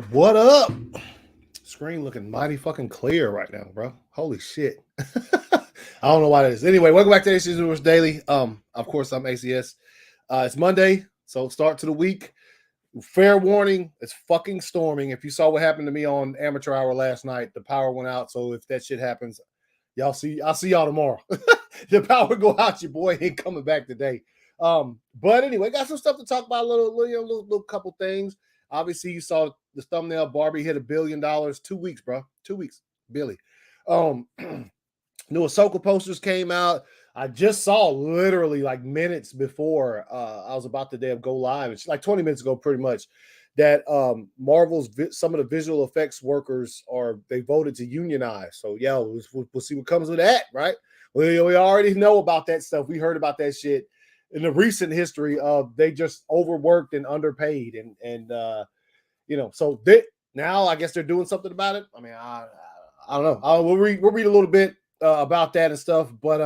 What up? Screen looking mighty fucking clear right now, bro. Holy shit. I don't know why that is. Anyway, welcome back to ACS Universe Daily. Of course, I'm ACS. It's Monday, so start to the week. Fair warning, it's fucking storming. If you saw what happened to me on amateur hour last night, the power went out. So if that shit happens, I'll see y'all tomorrow. The power go out, your boy ain't coming back today. But anyway, got some stuff to talk about, a little couple things. Obviously, you saw the thumbnail. Barbie hit $1 billion. 2 weeks, bro. 2 weeks. Billi. New Ahsoka posters came out. I just saw literally like minutes before I was about to go live. It's like 20 minutes ago, pretty much, that Marvel's some of the visual effects workers they voted to unionize. So yeah, we'll see what comes with that, right? We already know about that stuff. We heard about that shit in the recent history of they just overworked and underpaid, and so now I guess they're doing something about it. I mean, I don't know. We'll read a little bit about that and stuff. But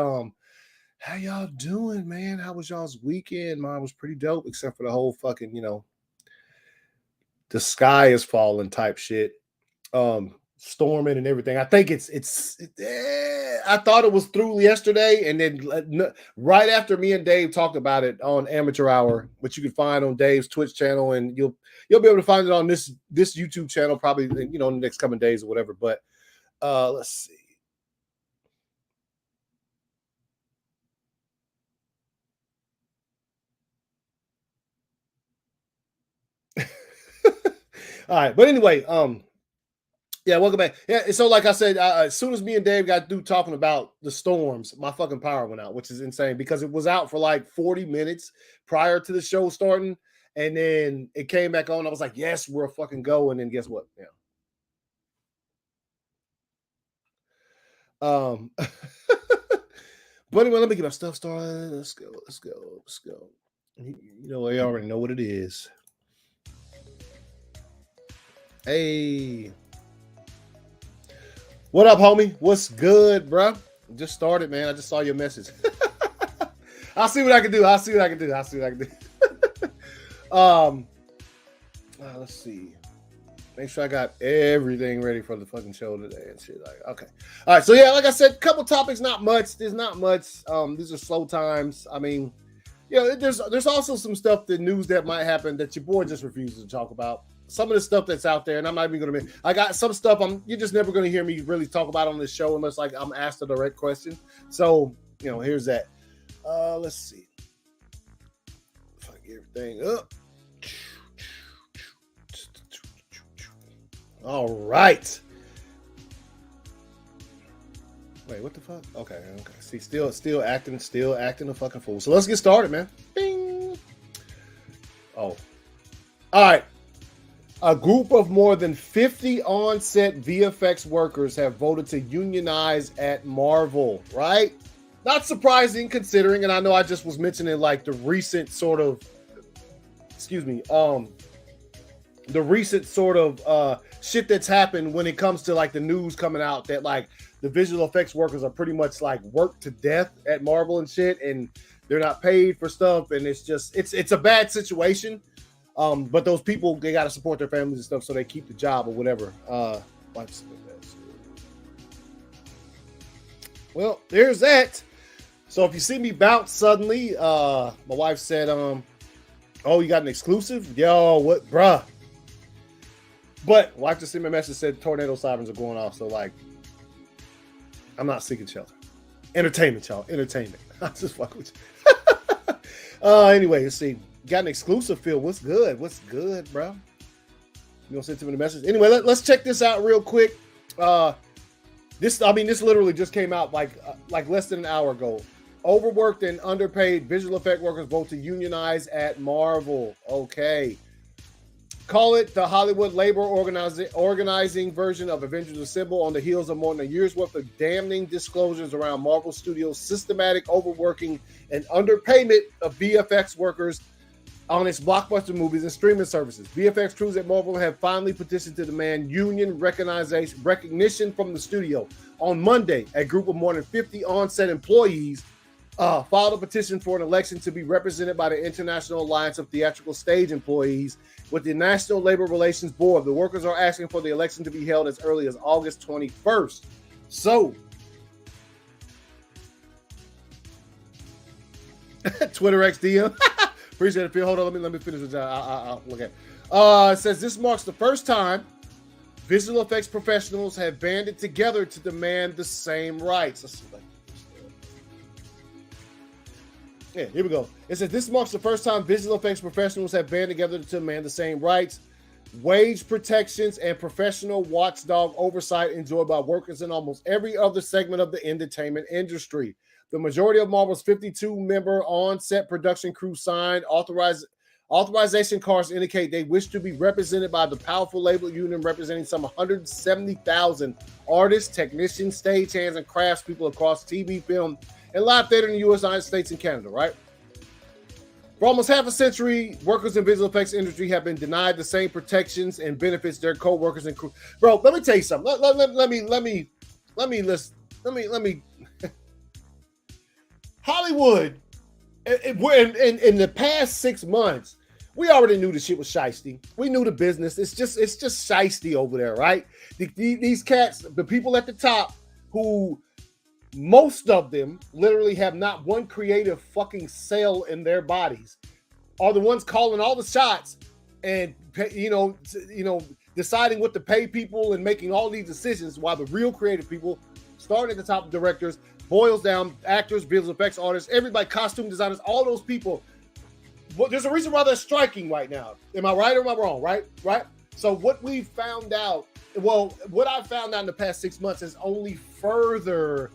how y'all doing, man? How was y'all's weekend? Mine was pretty dope, except for the whole fucking the sky is falling type shit, storming and everything. I think I thought it was through yesterday, and then right after me and Dave talked about it on Amateur Hour, which you can find on Dave's Twitch channel, and you'll be able to find it on this YouTube channel probably in the next coming days or whatever. But let's see. All right, but anyway, yeah, welcome back. Yeah, so like I said, as soon as me and Dave got through talking about the storms, my fucking power went out, which is insane because it was out for like 40 minutes prior to the show starting, and then it came back on. I was like, yes, we're fucking go. And then guess what? Yeah. But anyway, let me get my stuff started. Let's go. You already know what it is. Hey. What up, homie? What's good, bro? Just started, man. I just saw your message. I'll see what I can do. Let's see. Make sure I got everything ready for the fucking show today and shit. Like, okay. All right. So yeah, like I said, couple topics, not much. There's not much. These are slow times. I mean, there's also some stuff, the news that might happen that your boy just refuses to talk about. Some of the stuff that's out there, and I'm not even going to. I got some stuff you're just never going to hear me really talk about on this show unless like I'm asked a direct question. So here's that. Let's see if I get everything up. All right. Wait, what the fuck? Okay. See, still acting a fucking fool. So let's get started, man. Bing. Oh. All right. A group of more than 50 on-set VFX workers have voted to unionize at Marvel, right? Not surprising considering, and I know I just was mentioning like the recent sort of, shit that's happened when it comes to like the news coming out that like the visual effects workers are pretty much like worked to death at Marvel and shit, and they're not paid for stuff, and it's a bad situation. But those people, they got to support their families and stuff, so they keep the job or whatever. Well, there's that. So if you see me bounce suddenly, my wife said, "Oh, you got an exclusive? Yo, what, bruh?" But wife just sent me a message, said tornado sirens are going off. So like, I'm not seeking shelter. Entertainment, y'all. Entertainment. I just fuck with you. Anyway, let's see. Got an exclusive, Phil. What's good, bro? You gonna send to me the message? Anyway, let's check this out real quick. This literally just came out like less than an hour ago. Overworked and underpaid visual effect workers vote to unionize at Marvel. Okay. Call it the Hollywood labor organizing version of Avengers Assemble on the heels of more than a year's worth of damning disclosures around Marvel Studios' systematic overworking and underpayment of VFX workers on its blockbuster movies and streaming services. VFX crews at Marvel have finally petitioned to demand union recognition from the studio. On Monday, a group of more than 50 on-set employees filed a petition for an election to be represented by the International Alliance of Theatrical Stage Employees with the National Labor Relations Board. The workers are asking for the election to be held as early as August 21st. So, Twitter XDM. Appreciate it, Phil. Hold on, let me finish with I'll look at it. It says this marks the first time visual effects professionals have banded together to demand the same rights. Let's see. Yeah, here we go. It says this marks the first time visual effects professionals have banded together to demand the same rights, wage protections, and professional watchdog oversight enjoyed by workers in almost every other segment of the entertainment industry. The majority of Marvel's 52-member on-set production crew signed authorization cards indicate they wish to be represented by the powerful labor union representing some 170,000 artists, technicians, stagehands, and craftspeople across TV, film, and live theater in the U.S., United States, and Canada, right? For almost half a century, workers in visual effects industry have been denied the same protections and benefits their co-workers and crew. Bro, let me tell you something. Let me. Hollywood, in the past 6 months, we already knew the shit was shiesty. We knew the business. It's just shiesty over there, right? These cats, the people at the top, who most of them literally have not one creative fucking cell in their bodies, are the ones calling all the shots and deciding what to pay people and making all these decisions, while the real creative people, starting at the top, directors, boils down actors, visual effects artists, everybody, costume designers, all those people. Well, there's a reason why they're striking right now. Am I right or am I wrong? Right. So what I found out in the past 6 months has only further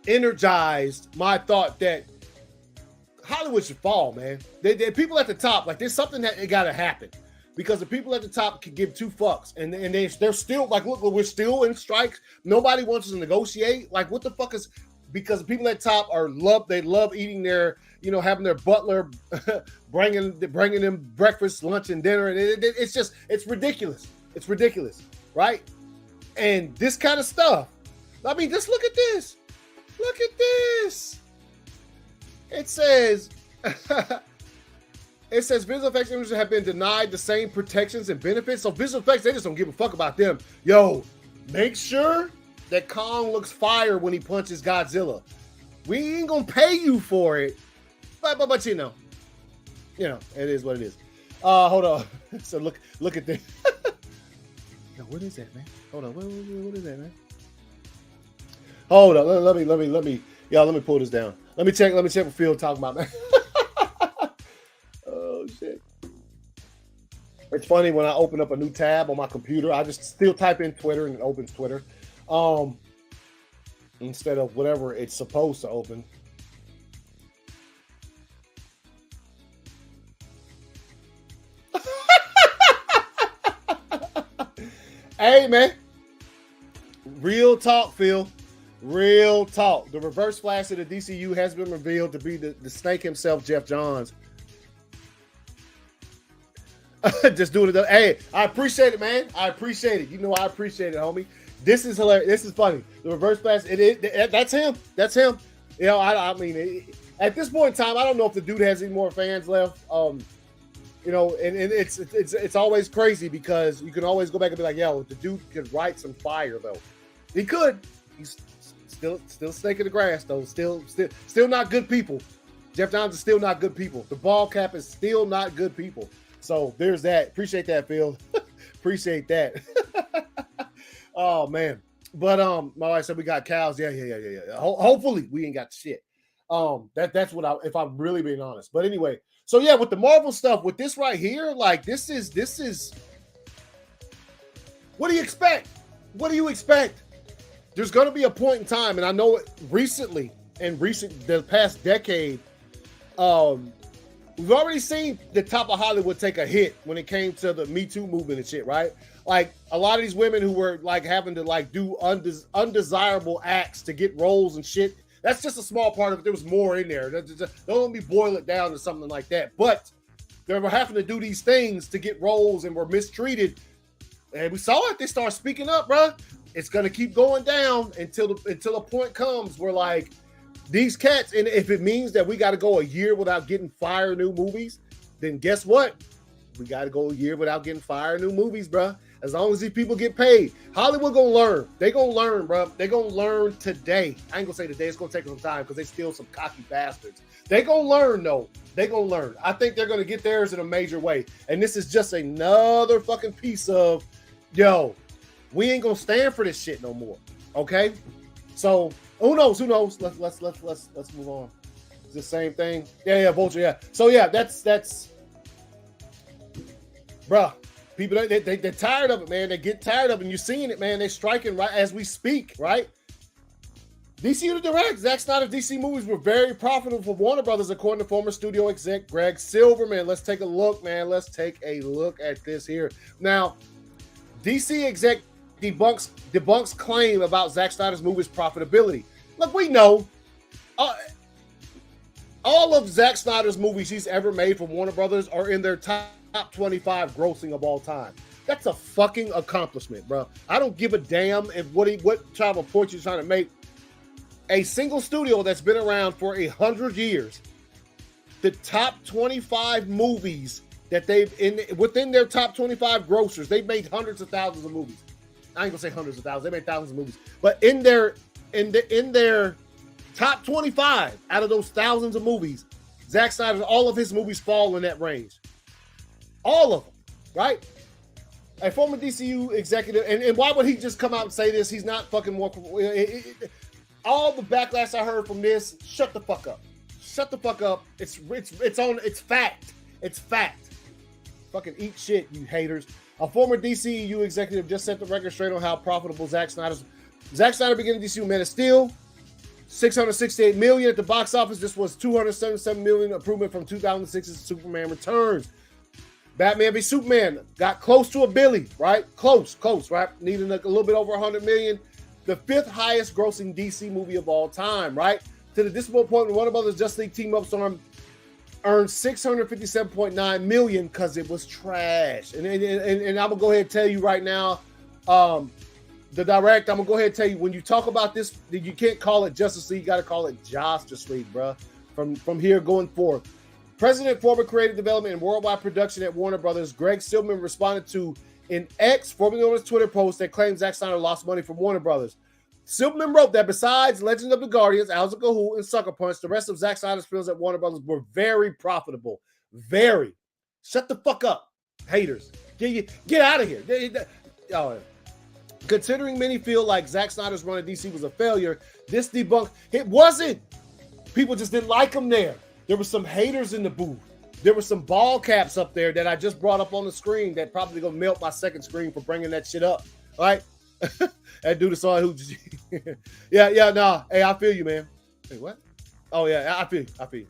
energized my thought that Hollywood should fall, man. They people at the top, like, there's something that it got to happen, because the people at the top can give two fucks, and they're still like, look, we're still in strikes. Nobody wants to negotiate. Like, what the fuck is? Because the people at the top they love eating their, having their butler bringing them breakfast, lunch, and dinner, and it's ridiculous. It's ridiculous, right? And this kind of stuff. I mean, just look at this. Look at this. It says, visual effects industry have been denied the same protections and benefits. So visual effects, they just don't give a fuck about them. Yo, make sure that Kong looks fire when he punches Godzilla. We ain't gonna pay you for it, but it is what it is. Hold on. So look at this. Yo, what is that, man? Hold on. What is that, man? Hold on, let me pull this down. Let me check what Phil talking about, man. Oh shit. It's funny, when I open up a new tab on my computer, I just still type in Twitter and it opens Twitter. Instead of whatever it's supposed to open. Hey man. Real talk, Phil. Real talk. The reverse flash of the DCU has been revealed to be the snake himself, Jeff Johns. Just doing it. Hey, I appreciate it, man. I appreciate it. I appreciate it, homie. This is hilarious. This is funny. The reverse flash. That's him. That's him. I mean, at this point in time, I don't know if the dude has any more fans left. And it's always crazy, because you can always go back and be like, yo, the dude could write some fire though. He could. He's still snake in the grass though. Still not good people. Jeff Johns is still not good people. The ball cap is still not good people. So there's that. Appreciate that, Phil. Appreciate that. Oh man. But my wife said we got cows. Yeah. Hopefully we ain't got shit. That's what if I'm really being honest. But anyway, so yeah, with the Marvel stuff, with this right here, like this is what do you expect? What do you expect? There's going to be a point in time, and I know the past decade, we've already seen the top of Hollywood take a hit when it came to the Me Too movement and shit, right? Like, a lot of these women who were like having to like do undesirable acts to get roles and shit. That's just a small part of it. There was more in there. Don't let me boil it down to something like that. But they were having to do these things to get roles and were mistreated. And we saw it. They start speaking up, bro. It's gonna keep going down until a point comes where, like, These cats, and if it means that we got to go a year without getting fire new movies, then guess what? We got to go a year without getting fire new movies, bro. As long as these people get paid. Hollywood gonna learn. They gonna learn, bro. They gonna learn today. I ain't gonna say today. It's gonna take some time because they still some cocky bastards. They gonna learn, though. They gonna learn. I think they're gonna get theirs in a major way. And this is just another fucking piece of, yo, we ain't gonna stand for this shit no more. Okay? So who knows? Who knows? Let's move on. It's the same thing. Yeah, Vulture. Yeah. So yeah, that's bruh. People they're tired of it, man. They get tired of it. And you're seeing it, man. They're striking right as we speak, right? DC Universe, Zack Snyder's DC movies were very profitable for Warner Brothers, according to former studio exec Greg Silverman. Let's take a look, man. Let's take a look at this here. Now, DC exec debunks claim about Zack Snyder's movies' profitability. Look, we know all of Zack Snyder's movies he's ever made for Warner Brothers are in their top 25 grossing of all time. That's a fucking accomplishment, bro. I don't give a damn if what type of point you're trying to make. A single studio that's been around for 100 years, the top 25 movies that within their top 25 grossers, they've made hundreds of thousands of movies. I ain't gonna say hundreds of thousands, they made thousands of movies. But in their top 25 out of those thousands of movies, Zack Snyder, all of his movies fall in that range. All of them, right? A former DCU executive, and why would he just come out and say this? He's not fucking more. All the backlash I heard from this, shut the fuck up. Shut the fuck up. It's fact. It's fact. Fucking eat shit, you haters. A former DCU executive just set the record straight on how profitable Zack Snyder began DCU Man of Steel. $668 million at the box office. This was $277 million improvement from 2006's Superman Returns. Batman v Superman got close to a Billi, right? Close, right? Needing a little bit over 100 million. The fifth highest grossing DC movie of all time, right? To the disappointing point when Warner Brothers Justice League Team Up Storm earned $657.9 million because it was trash. And I'm going to go ahead and tell you right now, I'm going to go ahead and tell you, when you talk about this, you can't call it Justice League, you got to call it Justice League, bro. From here going forward. President, former creative development and worldwide production at Warner Brothers, Greg Silverman responded to an X, formerly known as Twitter post that claims Zack Snyder lost money from Warner Brothers. Silverman wrote that besides Legend of the Guardians, Owls Cahoot, and Sucker Punch, the rest of Zack Snyder's films at Warner Brothers were very profitable. Very. Shut the fuck up, haters. Get out of here. Considering many feel like Zack Snyder's run at DC was a failure, this debunk, it wasn't. People just didn't like him there. There were some haters in the booth. There were some ball caps up there that I just brought up on the screen that probably gonna melt my second screen for bringing that shit up. All right? That dude saw who. Nah. Hey, I feel you, man. Hey, what? Oh yeah, I feel you.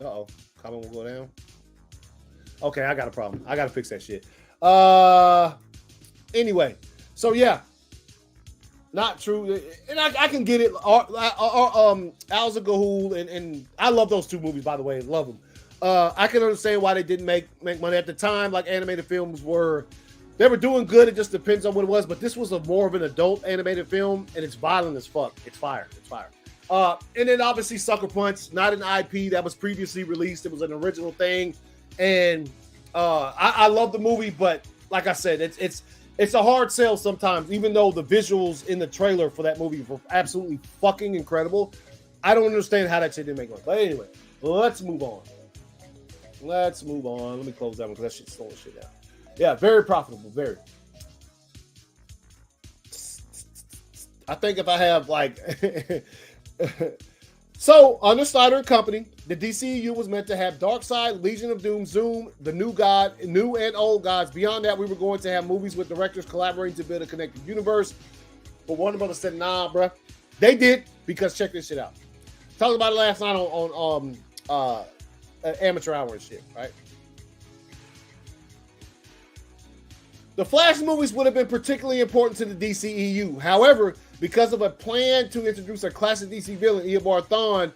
Uh-oh. Comment will go down. Okay, I got a problem. I gotta fix that shit. Anyway, so yeah. Not true, and I can get it. Owls of Gahul, and I love those two movies, by the way. Love them. I can understand why they didn't make money at the time. Like animated films were doing good. It just depends on what it was. But this was more of an adult animated film, and it's violent as fuck. It's fire. And then obviously Sucker Punch, not an IP that was previously released. It was an original thing, and I love the movie. But like I said, it's a hard sell sometimes, even though the visuals in the trailer for that movie were absolutely fucking incredible. I don't understand how that shit didn't make money. But anyway, let's move on. Let me close that one because that shit's slowing shit down. Yeah, very profitable, very. I think if I have like... So, under Snyder and Company, the DCEU was meant to have Darkseid, Legion of Doom, Zoom, the new and old gods. Beyond that, we were going to have movies with directors collaborating to build a connected universe. But Warner Brothers said, nah, bruh. They did, because check this shit out. Talked about it last night on Amateur Hour and shit, right? The Flash movies would have been particularly important to the DCEU. However, because of a plan to introduce a classic DC villain, Eobard Thawne,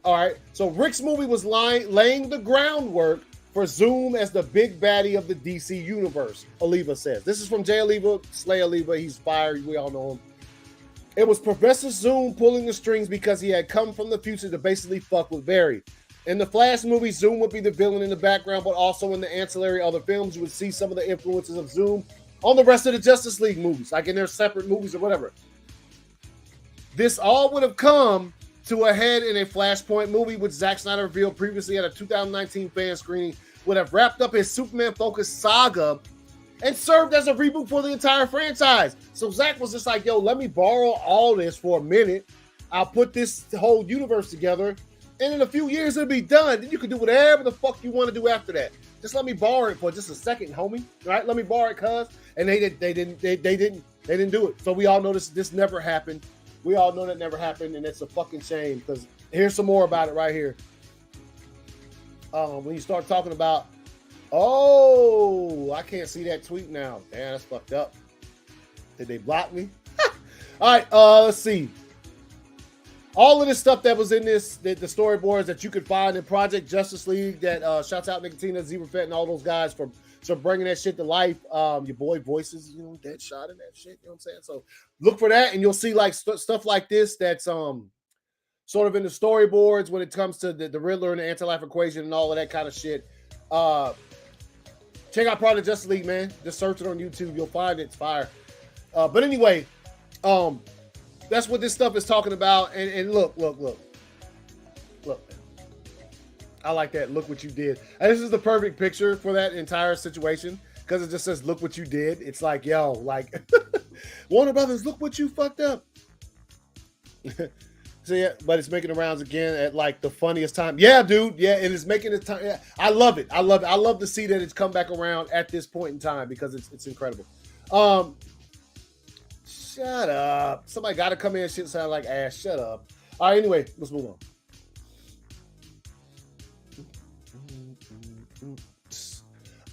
all right, so Rick's movie was laying the groundwork for Zoom as the big baddie of the DC universe, Oliva says. This is from Jay Oliva, Slay Oliva. He's fired. We all know him. It was Professor Zoom pulling the strings because he had come from the future to basically fuck with Barry. In the Flash movie, Zoom would be the villain in the background, but also in the ancillary other films, you would see some of the influences of Zoom on the rest of the Justice League movies, like in their separate movies or whatever. This all would have come to a head in a Flashpoint movie, which Zack Snyder revealed previously at a 2019 fan screening, would have wrapped up his Superman-focused saga and served as a reboot for the entire franchise. So Zack was just like, yo, let me borrow all this for a minute. I'll put this whole universe together, and in a few years it'll be done. Then you can do whatever the fuck you want to do after that. Just let me borrow it for just a second, homie. Right? Let me borrow it, cuz. And they didn't do it. So we all know this never happened. We all know that never happened, and it's a fucking shame, because here's some more about it right here. When you start talking about, oh, I can't see that tweet now. Damn, that's fucked up. Did they block me? All right, let's see. All of this stuff that was in this, the storyboards that you could find in Project Justice League, that shouts out Nicotina, Zebra Fett, and all those guys for bringing that shit to life. Your boy Voices, dead shot in that shit. You know what I'm saying? So look for that, and you'll see like stuff like this that's sort of in the storyboards when it comes to the Riddler and the anti-life equation and all of that kind of shit. Check out Project Justice League, man. Just search it on YouTube. You'll find it. It's fire. But anyway, that's what this stuff is talking about. And look. I like that. Look what you did. And this is the perfect picture for that entire situation, because it just says, look what you did. It's like, yo, like, Warner Brothers, look what you fucked up. So yeah, but it's making the rounds again at like the funniest time. Yeah, dude. Yeah, it is making it time. Yeah, I love it. I love to see that it's come back around at this point in time, because it's incredible. Shut up. Somebody got to come in and shit sound like ass. Shut up. All right, anyway, let's move on.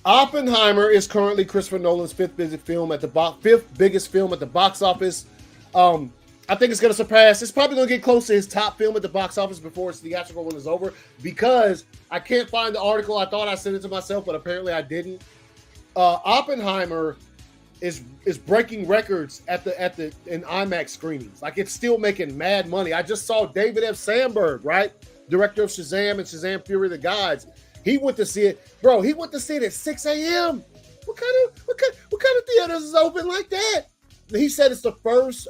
Oppenheimer is currently Christopher Nolan's fifth biggest film at the box office. I think it's going to surpass. It's probably going to get close to his top film at the box office before its theatrical one is over, because I can't find the article. I thought I sent it to myself, but apparently I didn't. Oppenheimer is breaking records in IMAX screenings. Like, it's still making mad money. I just saw David F. Sandberg, right, director of Shazam and Shazam: Fury of the Gods. He went to see it, bro. He went to see it at 6 a.m. What kind of theaters is open like that? He said it's the first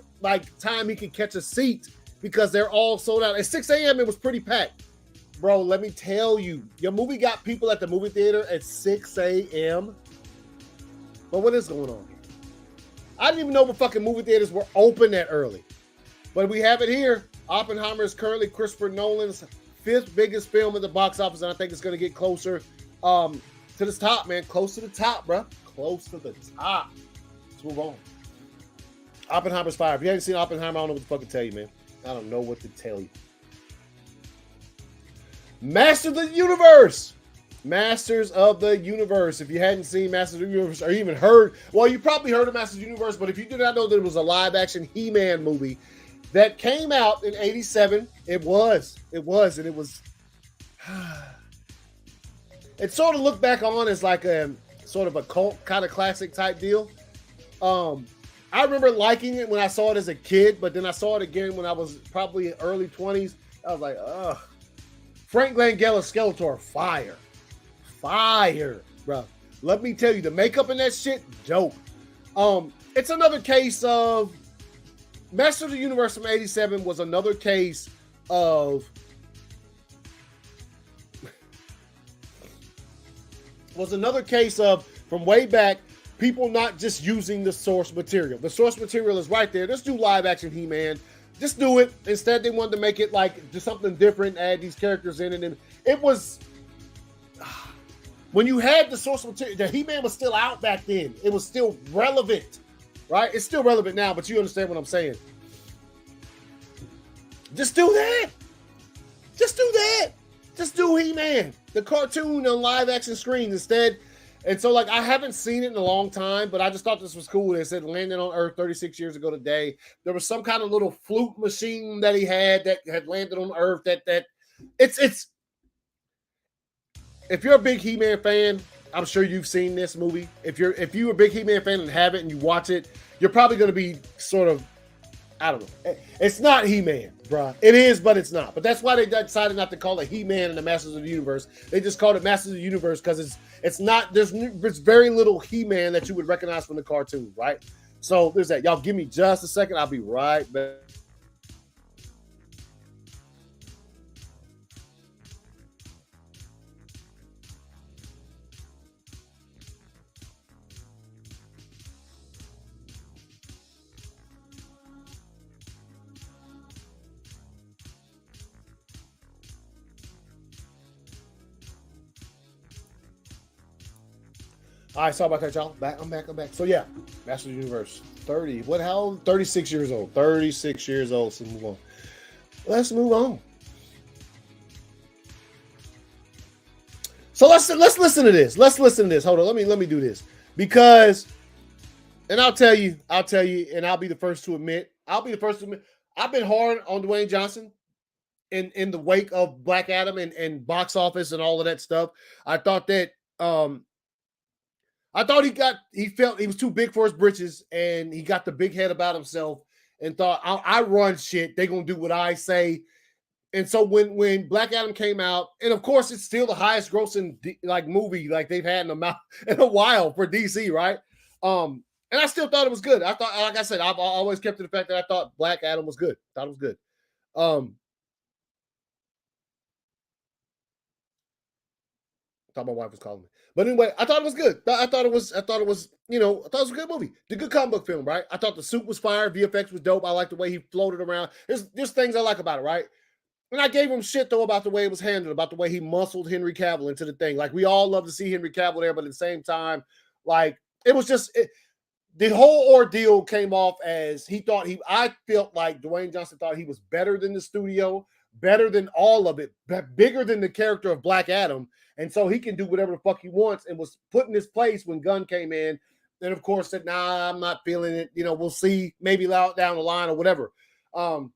time he could catch a seat, because they're all sold out. At 6 a.m. it was pretty packed. Bro, let me tell you, your movie got people at the movie theater at 6 a.m. But what is going on here? I didn't even know the fucking movie theaters were open that early. But we have it here. Oppenheimer is currently Christopher Nolan's fifth biggest film at the box office, and I think it's going to get closer to the top, man. Close to the top, bro. Close to the top. Let's move on. Oppenheimer's fire. If you haven't seen Oppenheimer, I don't know what the fuck to tell you, man. I don't know what to tell you. Masters of the Universe. Masters of the Universe. If you hadn't seen Masters of the Universe, or even heard, well, you probably heard of Masters of the Universe, but if you did not know that it was a live-action He-Man movie that came out in 87, it was, and it was, it sort of looked back on as like a sort of a cult kind of classic type deal. I remember liking it when I saw it as a kid, but then I saw it again when I was probably in early 20s. I was like, ugh. Frank Langella's Skeletor, fire, bro. Let me tell you, the makeup in that shit, dope. It's another case of Master of the Universe from 87 was another case of from way back, people not just using the source material. The source material is right there. Let's do live action He-Man. Just do it. Instead, they wanted to make it like just something different, add these characters in, and it was when you had the source material, the He-Man was still out back then. It was still relevant, right? It's still relevant now, but you understand what I'm saying. Just do that. Just do that. Just do He-Man, the cartoon on live action screen instead. And so, like, I haven't seen it in a long time, but I just thought this was cool. They said landed on Earth 36 years ago today. There was some kind of little flute machine that he had that had landed on Earth. It's. If you're a big He-Man fan, I'm sure you've seen this movie. If you're a big He-Man fan and have it and you watch it, you're probably going to be sort of I don't know. It's not He-Man, bruh. It is, but it's not. But that's why they decided not to call it He-Man and the Masters of the Universe. They just called it Masters of the Universe because it's not. There's very little He-Man that you would recognize from the cartoon, right? So there's that. Y'all give me just a second. I'll be right back. All right, sorry about that, y'all. I'm back. So yeah, Master of the Universe. 30. What? How old? 36 years old. 36 years old. So move on. Let's move on. So let's listen to this. Let's listen to this. Hold on. Let me do this because, and I'll tell you, and I'll be the first to admit. I've been hard on Dwayne Johnson in the wake of Black Adam and box office and all of that stuff. I thought that. I thought he felt he was too big for his britches, and he got the big head about himself and thought, I run shit. They're going to do what I say. And so when Black Adam came out, and of course it's still the highest grossing movie like they've had in a while for DC, right? And I still thought it was good. I thought, like I said, I've always kept to the fact that I thought Black Adam was good. Thought it was good. Thought my wife was calling me. But anyway, I thought it was good. I thought it was a good movie. The good comic book film, right? I thought the suit was fire. VFX was dope. I like the way he floated around. There's things I like about it, right? And I gave him shit, though, about the way it was handled, about the way he muscled Henry Cavill into the thing. Like, we all love to see Henry Cavill there, but at the same time, like, it was just... the whole ordeal came off as I felt like Dwayne Johnson thought he was better than the studio, better than all of it, bigger than the character of Black Adam. And so he can do whatever the fuck he wants, and was put in his place when Gunn came in. And of course said, nah, I'm not feeling it. We'll see maybe down the line or whatever. But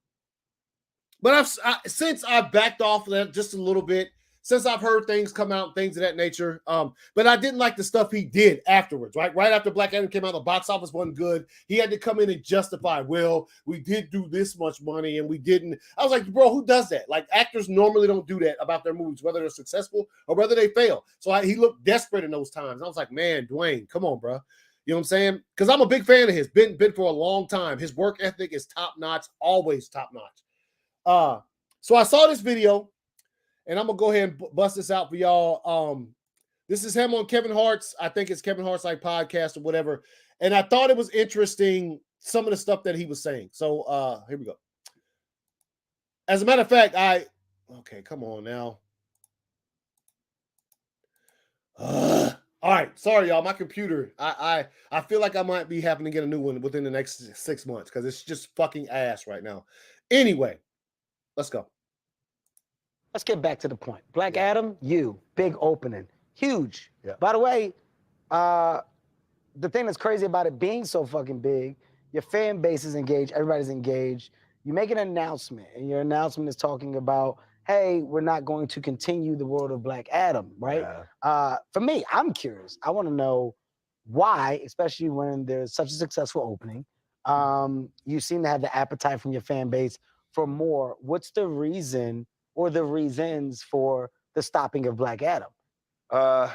since I've backed off of that just a little bit, since I've heard things come out, things of that nature. But I didn't like the stuff he did afterwards, right? Right after Black Adam came out, the box office wasn't good. He had to come in and justify, well, we did do this much money and we didn't. I was like, bro, who does that? Like, actors normally don't do that about their movies, whether they're successful or whether they fail. So he looked desperate in those times. I was like, man, Dwayne, come on, bro. You know what I'm saying? Because I'm a big fan of his. Been for a long time. His work ethic is top notch, always top notch. So I saw this video. And I'm going to go ahead and bust this out for y'all. This is him on Kevin Hart's, I think it's Kevin Hart's podcast or whatever. And I thought it was interesting, some of the stuff that he was saying. So here we go. As a matter of fact, okay, come on now. All right. Sorry, y'all. My computer, I feel like I might be having to get a new one within the next 6 months because it's just fucking ass right now. Anyway, let's go. Let's get back to the point. Black Adam, big opening. Huge. Yeah. By the way, the thing that's crazy about it being so fucking big, your fan base is engaged, everybody's engaged. You make an announcement, and your announcement is talking about, hey, we're not going to continue the world of Black Adam, right? Yeah. For me, I'm curious. I want to know why, especially when there's such a successful opening. You seem to have the appetite from your fan base for more. What's the reason or the reasons for the stopping of Black Adam? I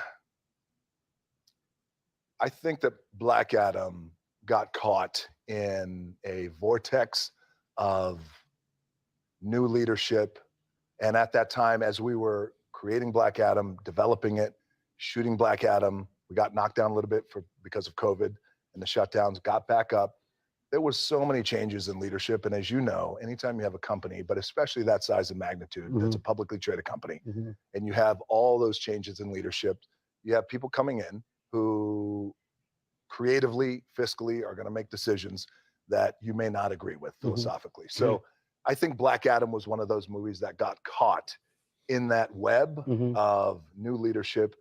think that Black Adam got caught in a vortex of new leadership. And at that time, as we were creating Black Adam, developing it, shooting Black Adam, we got knocked down a little bit because of COVID and the shutdowns, got back up. There was so many changes in leadership. And as you know, anytime you have a company, but especially that size and magnitude, that's a publicly traded company, and you have all those changes in leadership, you have people coming in who creatively, fiscally are going to make decisions that you may not agree with philosophically. So I think Black Adam was one of those movies that got caught in that web of new leadership.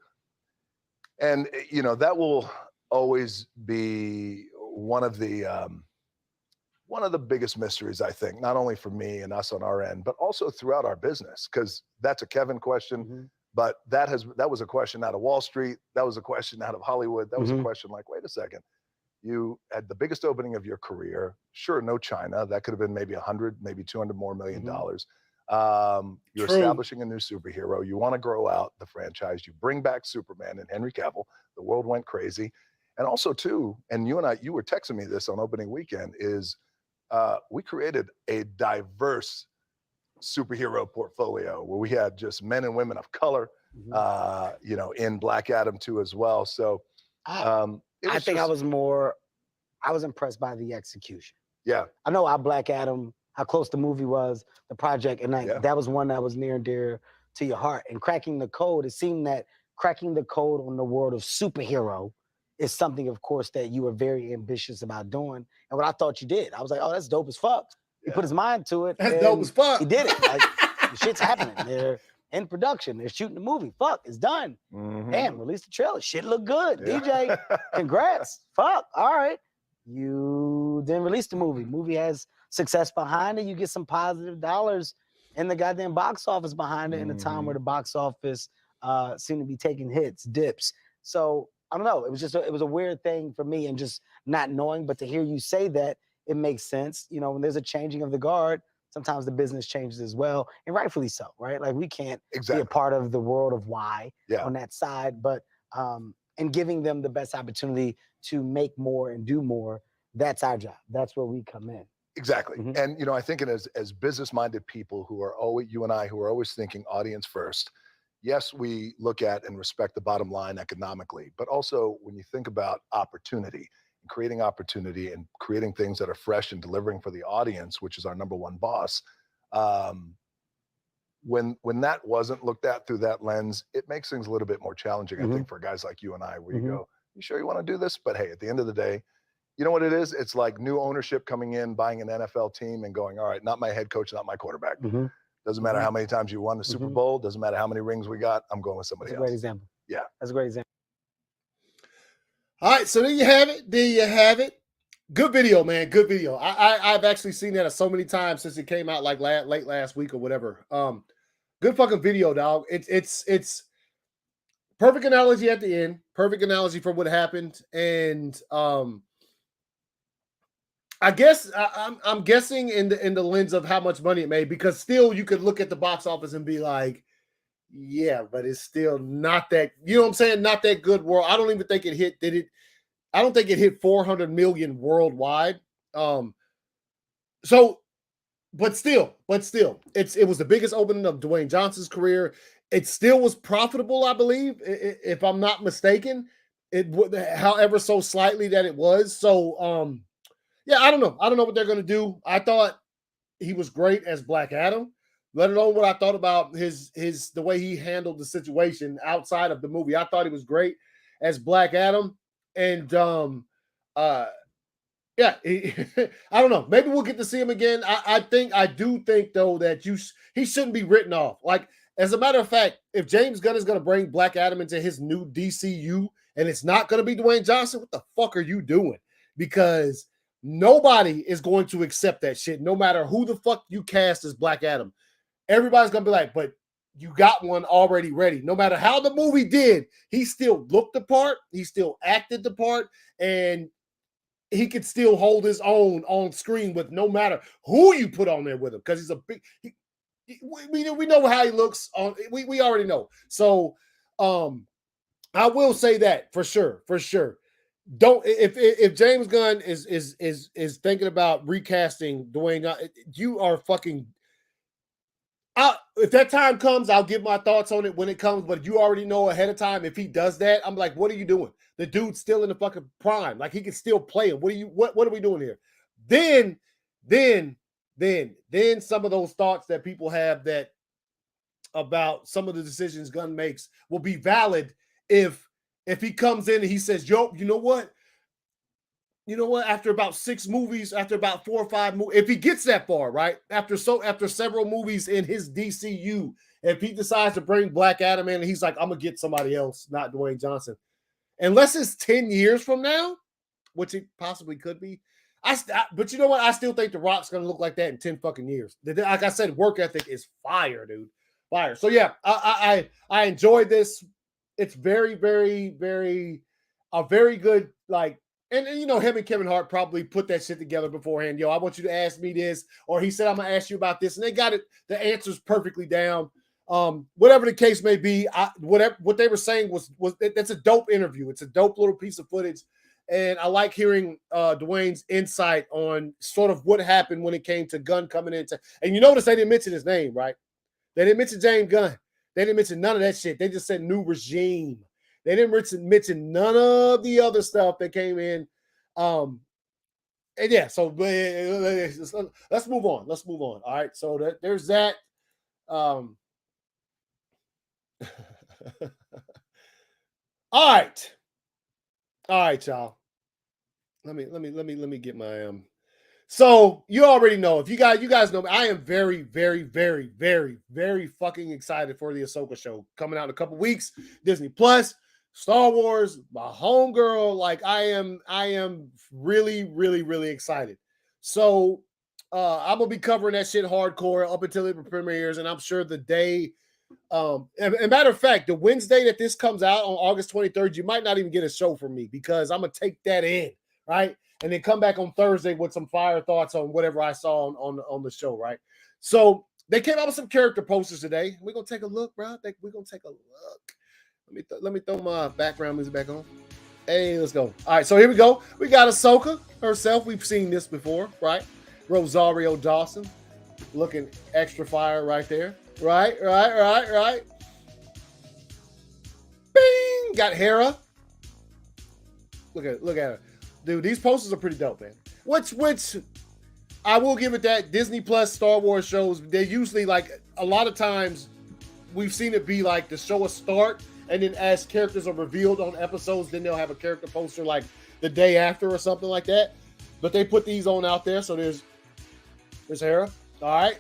And, that will always be one of the biggest mysteries, I think, not only for me and us on our end, but also throughout our business, because that's a Kevin question, but that was a question out of Wall Street. That was a question out of Hollywood. That was a question like, wait a second, You had the biggest opening of your career. Sure, no China. That could have been maybe 100, maybe 200 more $1 million. You're True. establishing a new superhero. You want to grow out the franchise. You bring back Superman and Henry Cavill. The world went crazy. And also, too, and you were texting me this on opening weekend, is we created a diverse superhero portfolio where we had just men and women of color, in Black Adam too as well. So I think I was impressed by the execution. Yeah. I know how Black Adam, how close the movie was, the project, and that was one that was near and dear to your heart. And cracking the code, it seemed that cracking the code on the world of superhero is something, of course, that you were very ambitious about doing. And what I thought you did, I was like, oh, that's dope as fuck. He put his mind to it. That's dope as fuck. He did it. Like, the shit's happening. They're in production. They're shooting the movie. Fuck, it's done. Damn, release the trailer. Shit look good. DJ, congrats. Fuck, all right. You then release the movie. Movie has success behind it. You get some positive dollars in the goddamn box office behind it in a time where the box office seemed to be taking hits, dips. So I don't know. It was just it was a weird thing for me and just not knowing. But to hear you say that, it makes sense. You know, when there's a changing of the guard, sometimes the business changes as well, and rightfully so, right? Like we can't be a part of the world of why on that side, but and giving them the best opportunity to make more and do more, that's our job. That's where we come in. Exactly. And, I think as business-minded people who are always, you and I, who are always thinking audience first, yes, we look at and respect the bottom line economically, but also when you think about opportunity, creating opportunity and creating things that are fresh and delivering for the audience, which is our number one boss. When that wasn't looked at through that lens, it makes things a little bit more challenging, I think, for guys like you and I, where you go, you sure you want to do this? But hey, at the end of the day, you know what it is? It's like new ownership coming in, buying an NFL team and going, all right, not my head coach, not my quarterback. Doesn't matter how many times you won the Super Bowl. Doesn't matter how many rings we got. I'm going with somebody else. That's a great example. Yeah. That's a great example. All right, so there you have it. There you have it. Good video, man. Good video. I've actually seen that so many times since it came out like late last week or whatever. Good fucking video, dog. It's perfect analogy at the end. Perfect analogy for what happened. And I guess I'm guessing in the lens of how much money it made, because still you could look at the box office and be like, yeah, but it's still not that, you know what I'm saying? Not that good world. I don't even think it hit, I don't think it hit 400 million worldwide. But still, it was the biggest opening of Dwayne Johnson's career. It still was profitable, I believe, if I'm not mistaken. It would, however, so slightly that it was. So, yeah, I don't know. I don't know what they're going to do. I thought he was great as Black Adam. Let alone what I thought about the way he handled the situation outside of the movie. I thought he was great as Black Adam. And I don't know. Maybe we'll get to see him again. I do think though that he shouldn't be written off. Like, as a matter of fact, if James Gunn is going to bring Black Adam into his new DCU and it's not going to be Dwayne Johnson, what the fuck are you doing? Because nobody is going to accept that shit, no matter who the fuck you cast as Black Adam. Everybody's going to be like, but you got one already ready. No matter how the movie did, he still looked the part. He still acted the part. And he could still hold his own on screen with no matter who you put on there with him. Because he's a big... We know how he looks. We already know. So I will say that for sure. Don't, if James Gunn is thinking about recasting Dwayne, you are fucking... if that time comes, I'll give my thoughts on it when it comes, but you already know ahead of time if he does that, I'm like, what are you doing? The dude's still in the fucking prime. Like, he can still play him. What are we doing here? Then some of those thoughts that people have that about some of the decisions Gunn makes will be valid if he comes in and he says, yo, you know what? After about 6 movies, after about 4 or 5 movies, if he gets that far, right? After several movies in his DCU, if he decides to bring Black Adam in and he's like, I'm going to get somebody else, not Dwayne Johnson. Unless it's 10 years from now, which it possibly could be. But you know what? I still think The Rock's going to look like that in 10 fucking years. Like I said, work ethic is fire, dude. Fire. So yeah, I enjoyed this. It's very, very, very, a very good, like, And you know, him and Kevin Hart probably put that shit together beforehand. Yo, I want you to ask me this, or he said I'm gonna ask you about this, and they got it, the answers perfectly down. Whatever the case may be, what they were saying was that's a dope interview. It's a dope little piece of footage, and I like hearing Dwayne's insight on sort of what happened when it came to Gunn coming into. And you notice they didn't mention his name, right? They didn't mention James Gunn. They didn't mention none of that shit. They just said new regime. They didn't mention none of the other stuff that came in. And yeah, so let's move on. Let's move on. All right. So there's that. All right. All right, y'all. Let me get my So you already know, if you guys know me, I am very, very, very, very, very fucking excited for the Ahsoka show coming out in a couple weeks. Disney Plus, Star Wars, my homegirl. Like I am really, really, really excited. So I'm gonna be covering that shit hardcore up until it premieres, and I'm sure the day. And matter of fact, the Wednesday that this comes out on August 23rd, you might not even get a show from me because I'm gonna take that in, right? And then come back on Thursday with some fire thoughts on whatever I saw on the show, right? So they came out with some character posters today. We're gonna take a look, bro. We're gonna take a look. Let me throw my background music back on. Hey, let's go. All right, so here we go. We got Ahsoka herself. We've seen this before, right? Rosario Dawson looking extra fire right there. Right. Bing! Got Hera. Look at her. Dude, these posters are pretty dope, man. Which I will give it that. Disney Plus Star Wars shows, they usually, like, a lot of times we've seen it be like the show will start, and then as characters are revealed on episodes, then they'll have a character poster like the day after or something like that. But they put these on out there, so there's Hera. All right.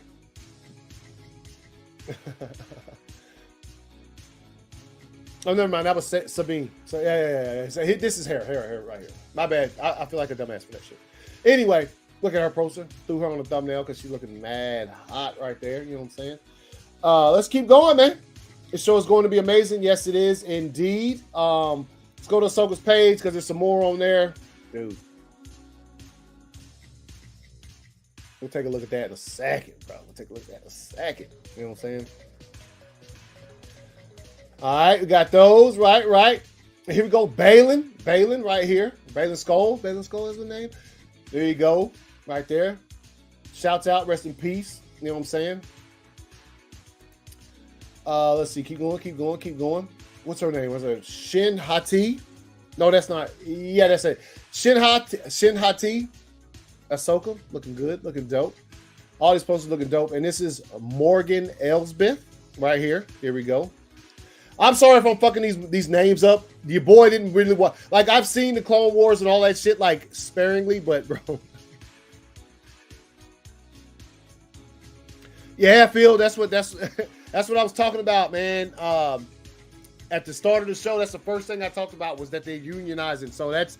Oh, never mind. That was Sabine. So yeah. So this is Hera right here. My bad. I feel like a dumbass for that shit. Anyway, look at her poster. Threw her on the thumbnail because she's looking mad hot right there. You know what I'm saying? Let's keep going, man. This show is going to be amazing. Yes, it is indeed. Let's go to Ahsoka's page because there's some more on there, dude. We'll take a look at that in a second, bro. You know what I'm saying? All right, we got those. Right. Here we go. Balin right here. Balin Skull is the name. There you go. Right there. Shouts out. Rest in peace. You know what I'm saying? Let's see. Keep going. What's her name? Was it Shin Hati? No, that's not. Yeah, that's it. Shin Hati. Ahsoka, looking good, looking dope. All these posters looking dope. And this is Morgan Elsbeth right here. Here we go. I'm sorry if I'm fucking these names up. Your boy didn't really want, like, I've seen the Clone Wars and all that shit, like, sparingly, but bro. Yeah, Phil, that's what I was talking about, man. At the start of the show, that's the first thing I talked about was that they're unionizing. So that's,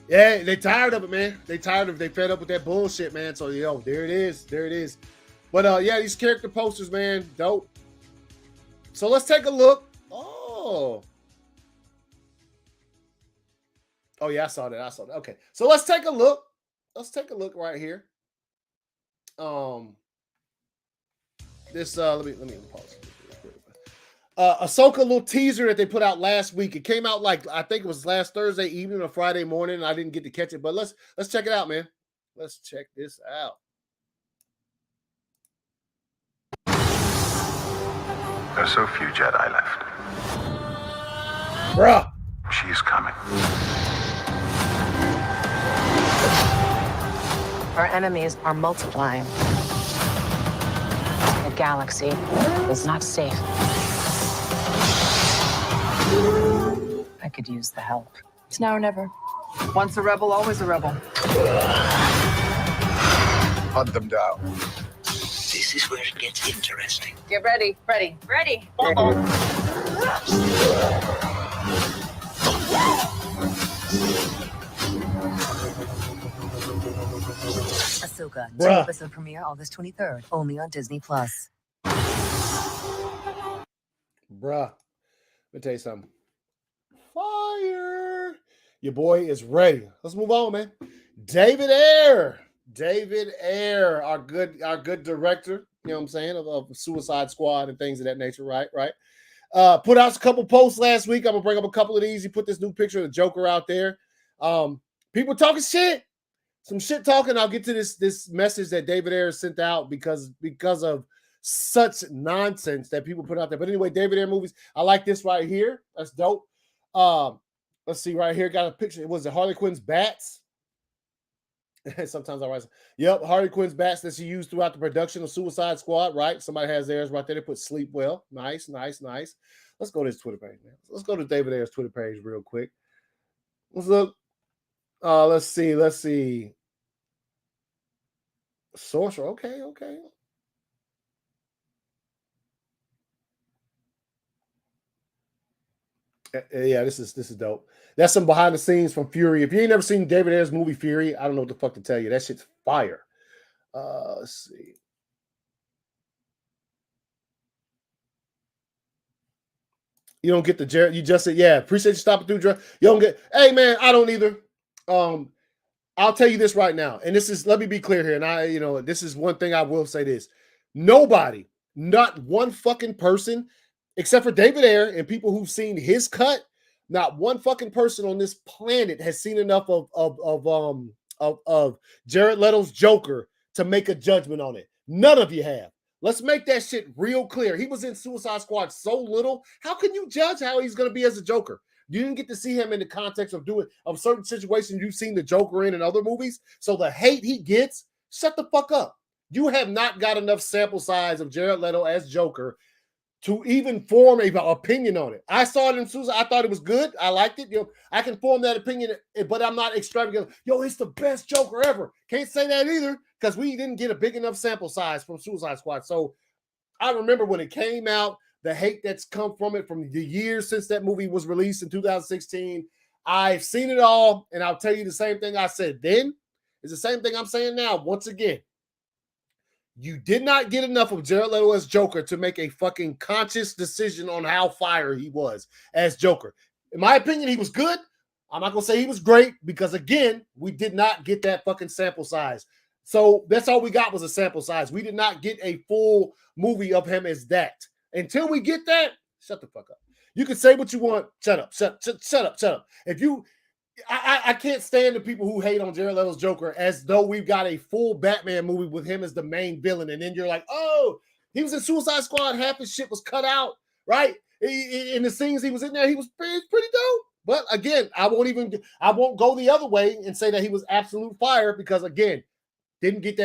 yeah, they tired of it, man. They fed up with that bullshit, man. So, yo, there it is. But, yeah, these character posters, man, dope. So let's take a look. Oh, yeah, I saw that. Okay, so let's take a look. Right here. This, let me pause. Ahsoka little teaser that they put out last week. It came out like, I think it was last Thursday evening or Friday morning, and I didn't get to catch it, but let's check it out, man. Let's check this out. There's so few Jedi left. Bruh. She's coming. Our enemies are multiplying. The galaxy is not safe. I could use the help. It's now or never. Once a rebel, always a rebel. Hunt them down. This is where it gets interesting. Get ready. Ready. Ahsoka, Bruh. episode premiere August 23rd, only on Disney Plus. Bruh. Let me tell you something. Fire. Your boy is ready. Let's move on, man. David Ayer, our good director. You know what I'm saying of Suicide Squad and things of that nature. Right. Put out a couple posts last week. I'm gonna bring up a couple of these. He put this new picture of the Joker out there. People talking shit. Some shit talking. I'll get to this message that David Ayer sent out because of such nonsense that people put out there. But anyway, David Ayer movies. I like this right here. That's dope. Let's see right here. Got a picture. It was Harley Quinn's bats. Sometimes I write. Yep, Harley Quinn's bats that she used throughout the production of Suicide Squad. Right. Somebody has theirs right there. They put sleep well. Nice. Let's go to his Twitter page, man. Let's go to David Ayer's Twitter page real quick. Let's look. Let's see. Sorcerer. Okay. Yeah, this is dope. That's some behind the scenes from Fury. If you ain't never seen David Ayer's movie Fury, I don't know what the fuck to tell you. That shit's fire. Let's see. You don't get the Jared. You just said, yeah, appreciate you stopping through. You don't get, hey man, I don't either. I'll tell you this right now, and this is, let me be clear here. And this is one thing I will say this. Nobody, not one fucking person, except for David Ayer and people who've seen his cut, not one fucking person on this planet has seen enough of Jared Leto's Joker to make a judgment on it. None of you have. Let's make that shit real clear. He was in Suicide Squad so little. How can you judge how he's going to be as a Joker? You didn't get to see him in the context of certain situations you've seen the Joker in other movies. So the hate he gets, shut the fuck up. You have not got enough sample size of Jared Leto as Joker to even form an opinion on it. I saw it in Suicide. I thought it was good. I liked it. I can form that opinion, but I'm not extravagant. It's the best Joker ever. Can't say that either because we didn't get a big enough sample size from Suicide Squad. So I remember when it came out, the hate that's come from it from the years since that movie was released in 2016. I've seen it all, and I'll tell you the same thing I said then. It's the same thing I'm saying now. Once again, you did not get enough of Jared Leto as Joker to make a fucking conscious decision on how fire he was as Joker. In my opinion, he was good. I'm not going to say he was great because, again, we did not get that fucking sample size. So that's all we got was a sample size. We did not get a full movie of him as that. Until we get that, shut the fuck up. You can say what you want. Shut up. If you, I can't stand the people who hate on Jared Leto's Joker as though we've got a full Batman movie with him as the main villain. And then you're like, oh, he was in Suicide Squad. Half his shit was cut out, right? In the scenes he was in there, he was pretty dope. But again, I won't go the other way and say that he was absolute fire because, again, didn't get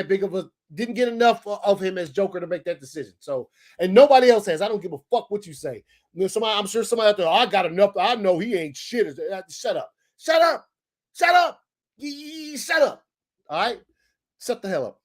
enough of him as Joker to make that decision. So, and nobody else has. I don't give a fuck what you say. I'm sure somebody out there, I got enough. I know he ain't shit. Shut up. Shut up. Shut up. Shut up. All right. Shut the hell up.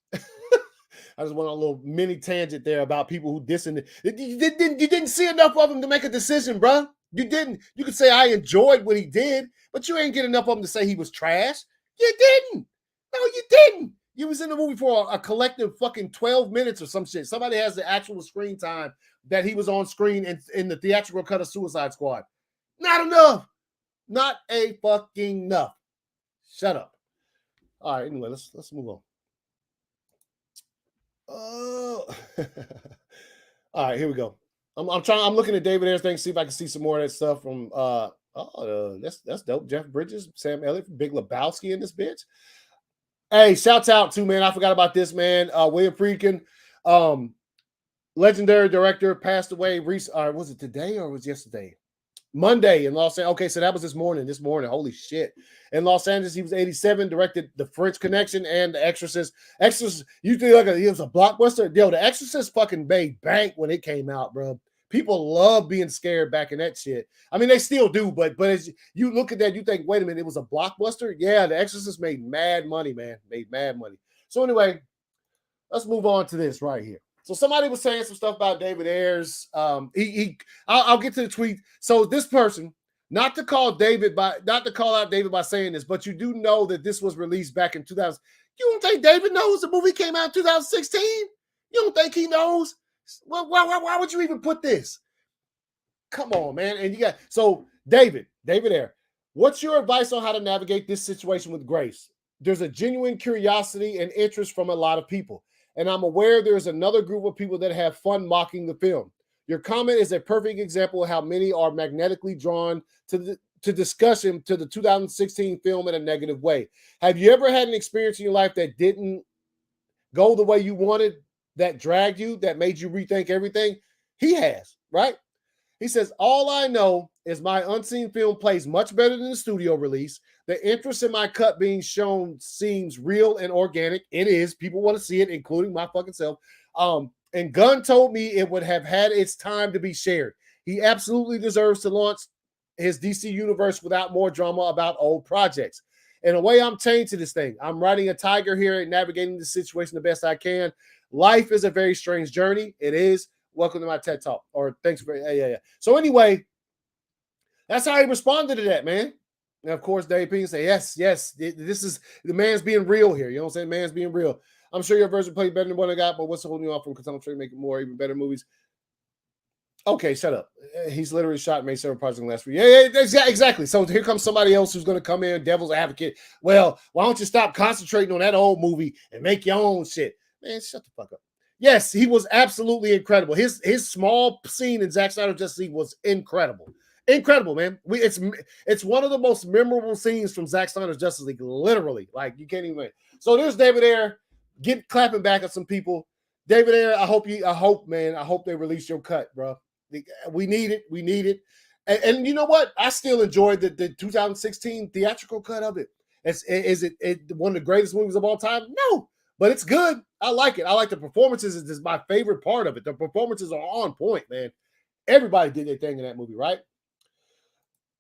I just went on a little mini tangent there about people who dissing. You didn't see enough of him to make a decision, bro. You didn't. You could say I enjoyed what he did, but you ain't get enough of him to say he was trash. You didn't. No, you didn't. You was in the movie for a collective fucking 12 minutes or some shit. Somebody has the actual screen time that he was on screen in the theatrical cut of Suicide Squad. Not enough. Not a fucking enough. Shut up. All right, anyway, let's move on. All right, here we go. I'm looking at David Ayer's thing, see if I can see some more of that stuff from that's dope. Jeff Bridges, Sam Elliott, Big Lebowski in this bitch. Hey, shouts out to, man, I forgot about this, man. William Friedkin, legendary director, passed away was it today or was it yesterday? Monday in Los Angeles. Okay, so that was this morning. Holy shit. In Los Angeles, he was 87, directed The French Connection and The Exorcist. You think he was a blockbuster? Yo, The Exorcist fucking made bank when it came out, bro. People love being scared back in that shit. I mean, they still do, but as you look at that, you think, wait a minute, it was a blockbuster? Yeah, The Exorcist made mad money, man. Made mad money. So anyway, let's move on to this right here. So somebody was saying some stuff about David Ayer's. I'll get to the tweet. So this person, not to call out David by saying this, but you do know that this was released back in 2000. You don't think David knows the movie came out in 2016? You don't think he knows? Why would you even put this? Come on, man. And you got David Ayer. What's your advice on how to navigate this situation with grace? There's a genuine curiosity and interest from a lot of people, and I'm aware there's another group of people that have fun mocking the film. Your comment is a perfect example of how many are magnetically drawn to discussion to the 2016 film in a negative way. Have you ever had an experience in your life that didn't go the way you wanted, that dragged you, that made you rethink everything? He has, right? He says, all I know is my unseen film plays much better than the studio release. The interest in my cut being shown seems real and organic. It is. People want to see it, including my fucking self. And Gunn told me it would have had its time to be shared. He absolutely deserves to launch his DC Universe without more drama about old projects. In a way, I'm chained to this thing. I'm riding a tiger here and navigating the situation the best I can. Life is a very strange journey. It is. Welcome to my TED Talk. Or thanks for, yeah. So anyway, that's how he responded to that, man. And of course, Dave Ping say, yes, this is, the man's being real here. You know what I'm saying? Man's being real. I'm sure your version played better than what I got, but what's holding you off from, because I'm sure you make more, even better movies. Okay, shut up. He's literally shot and made several projects in the last week. Yeah, exactly. So here comes somebody else who's going to come in, devil's advocate. Well, why don't you stop concentrating on that old movie and make your own shit? Man, shut the fuck up. Yes, he was absolutely incredible. His small scene in Zack Snyder's Justice League was incredible. Incredible, man. It's one of the most memorable scenes from Zack Snyder's Justice League, literally. Like, you can't even. So there's David Ayer clapping back at some people. David Ayer, I hope they release your cut, bro. We need it. And you know what? I still enjoyed the 2016 theatrical cut of it. Is it one of the greatest movies of all time? No, but it's good. I like it. I like the performances. It's my favorite part of it. The performances are on point, man. Everybody did their thing in that movie, right?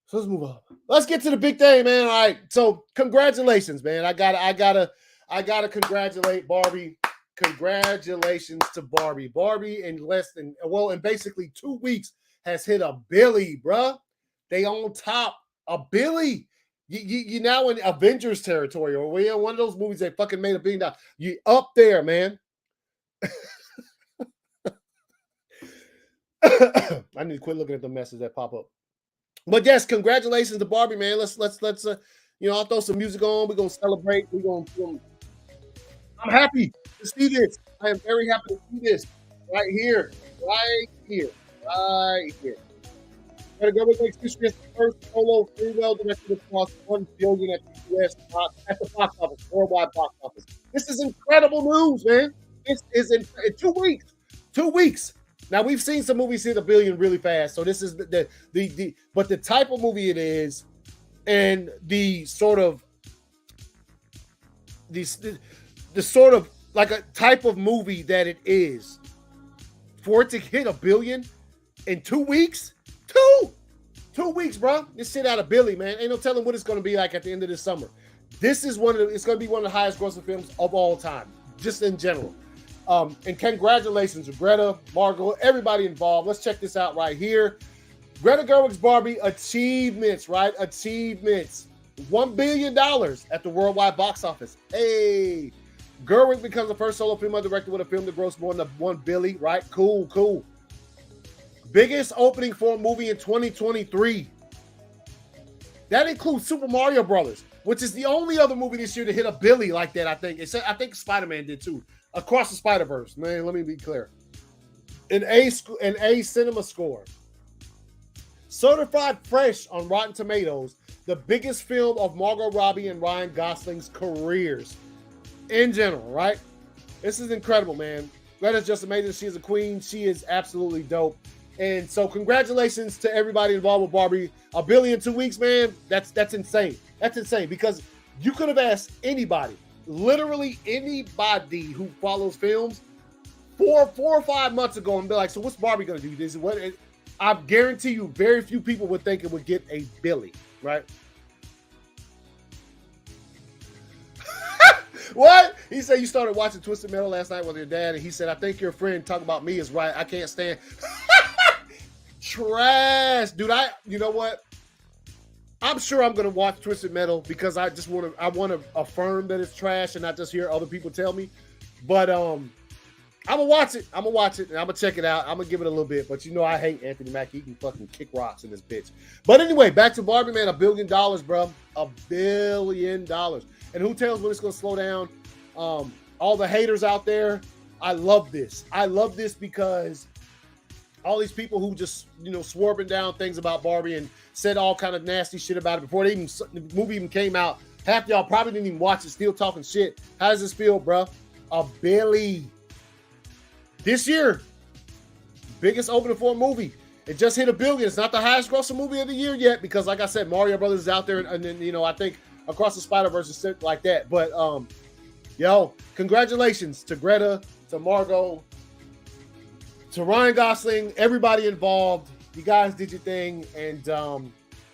So let's move on. Let's get to the big thing, man. All right. So congratulations, man. I gotta congratulate Barbie. Congratulations to Barbie. Barbie in basically 2 weeks has hit a Billi, bruh. They on top. A Billi. You now in Avengers territory, or we in one of those movies that fucking made $1 billion. You up there, man. I need to quit looking at the messages that pop up. But yes, congratulations to Barbie, man. Let's I'll throw some music on. We're gonna celebrate. I'm happy to see this. I am very happy to see this right here. Gotta go with makes history as the first solo freewheel directed across $1 billion at the US at the box office, worldwide box office. This is incredible news, man. This is in 2 weeks. 2 weeks. Now we've seen some movies hit $1 billion really fast. So this is but the type of movie it is, and the sort of the sort of like a type of movie that it is, for it to hit $1 billion in 2 weeks. 2 weeks, bro. This shit out of Billi, man. Ain't no telling what it's going to be like at the end of this summer. It's going to be one of the highest grossing films of all time, just in general. And congratulations to Greta, Margot, everybody involved. Let's check this out right here. Greta Gerwig's Barbie achievements, right? Achievements. $1 billion at the worldwide box office. Hey, Gerwig becomes the first solo female director with a film that grossed more than $1 billion, right? Cool. Biggest opening for a movie in 2023. That includes Super Mario Brothers, which is the only other movie this year to hit $1 billion like that, I think. I think Spider-Man did too. Across the Spider-Verse, man, let me be clear. An A cinema score. Certified fresh on Rotten Tomatoes, the biggest film of Margot Robbie and Ryan Gosling's careers in general, right? This is incredible, man. Greta's just amazing. She is a queen. She is absolutely dope. And so congratulations to everybody involved with Barbie. $1 billion in 2 weeks, man. That's insane. That's insane, because you could have asked anybody, literally anybody who follows films, four or 5 months ago, and be like, so what's Barbie going to do? This is what I guarantee you, very few people would think it would get $1 billion, right? What? He said you started watching Twisted Metal last night with your dad, and he said, I think your friend talking about me is right. I can't stand trash. Dude, you know what? I'm sure I'm gonna watch Twisted Metal because I want to affirm that it's trash and not just hear other people tell me. But I'm gonna watch it. And I'm gonna check it out. I'm gonna give it a little bit, but you know I hate Anthony Mackie. He can fucking kick rocks in this bitch. But anyway, back to Barbie, man. $1 billion, bro. $1 billion. And who tells when it's gonna slow down? All the haters out there. I love this. I love this because all these people who just, you know, swerving down things about Barbie and said all kind of nasty shit about it before the movie even came out. Half y'all probably didn't even watch it, still talking shit. How does this feel, bro? $1 billion. This year, biggest opening for a movie. It just hit $1 billion. It's not the highest grossing movie of the year yet because, like I said, Mario Brothers is out there, and then, you know, I think Across the Spider-Verse is shit like that. But, yo, congratulations to Greta, to Margot, to Ryan Gosling, everybody involved. You guys did your thing, and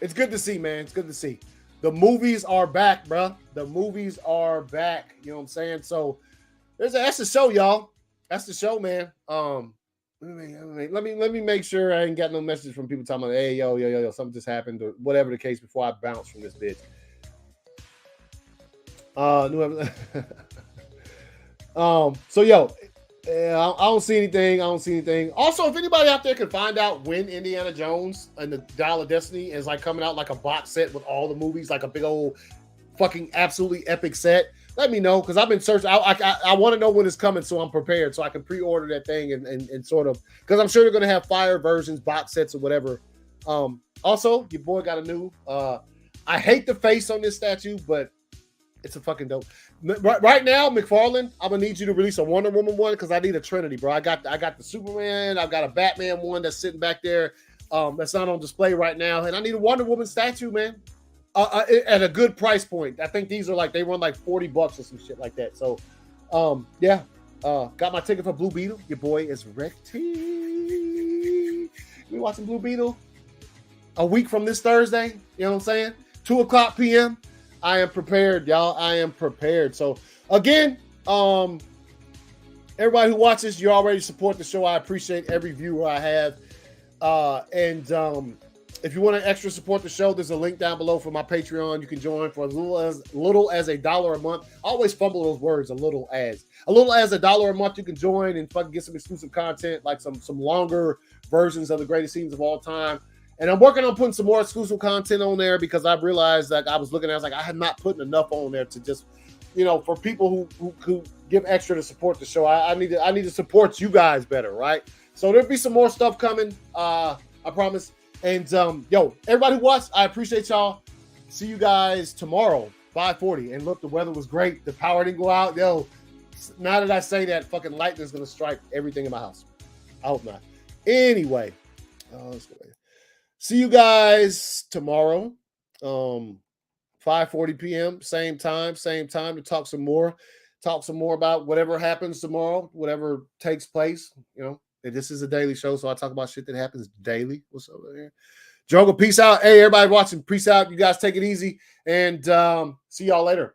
it's good to see, man. It's good to see. The movies are back, bro. The movies are back. You know what I'm saying? So that's the show, y'all. That's the show, man. Let me make sure I ain't got no message from people talking about, hey, yo, something just happened or whatever the case before I bounce from this bitch. So yo, I don't see anything. Also, if anybody out there can find out when Indiana Jones and the Dial of Destiny is like coming out like a box set with all the movies, like a big old fucking absolutely epic set, let me know, because I've been searching. I want to know when it's coming so I'm prepared so I can pre-order that thing and sort of, because I'm sure they're going to have fire versions, box sets or whatever. Also, your boy got a new, I hate the face on this statue, but it's a fucking dope. Right now, McFarlane, I'm gonna need you to release a Wonder Woman one because I need a Trinity, bro. I got the Superman, I've got a Batman one that's sitting back there, that's not on display right now, and I need a Wonder Woman statue, man, at a good price point. I think these are like, they run like $40 or some shit like that. So, yeah, got my ticket for Blue Beetle. Your boy is Recty. We watching Blue Beetle a week from this Thursday. You know what I'm saying? 2:00 p.m. I am prepared, y'all. I am prepared. So again, everybody who watches, you already support the show. I appreciate every viewer I have. And if you want to extra support the show, there's a link down below for my Patreon. You can join for as little as $1 a month. I always fumble those words, a little as $1 a month. You can join and fucking get some exclusive content, like some longer versions of the greatest scenes of all time. And I'm working on putting some more exclusive content on there because I realized that I was like, I had not put enough on there to just, you know, for people who give extra to support the show. I need to support you guys better, right? So there'll be some more stuff coming. I promise. And yo, everybody who watched, I appreciate y'all. See you guys tomorrow, 5:40. And look, the weather was great. The power didn't go out. Yo, now that I say that, fucking lightning is gonna strike everything in my house. I hope not. Anyway, let's go. See you guys tomorrow, 5:40 p.m. Same time to talk some more about whatever happens tomorrow, whatever takes place. You know, this is a daily show, so I talk about shit that happens daily. What's up there? Jungle, peace out. Hey, everybody watching, peace out. You guys take it easy, and see y'all later.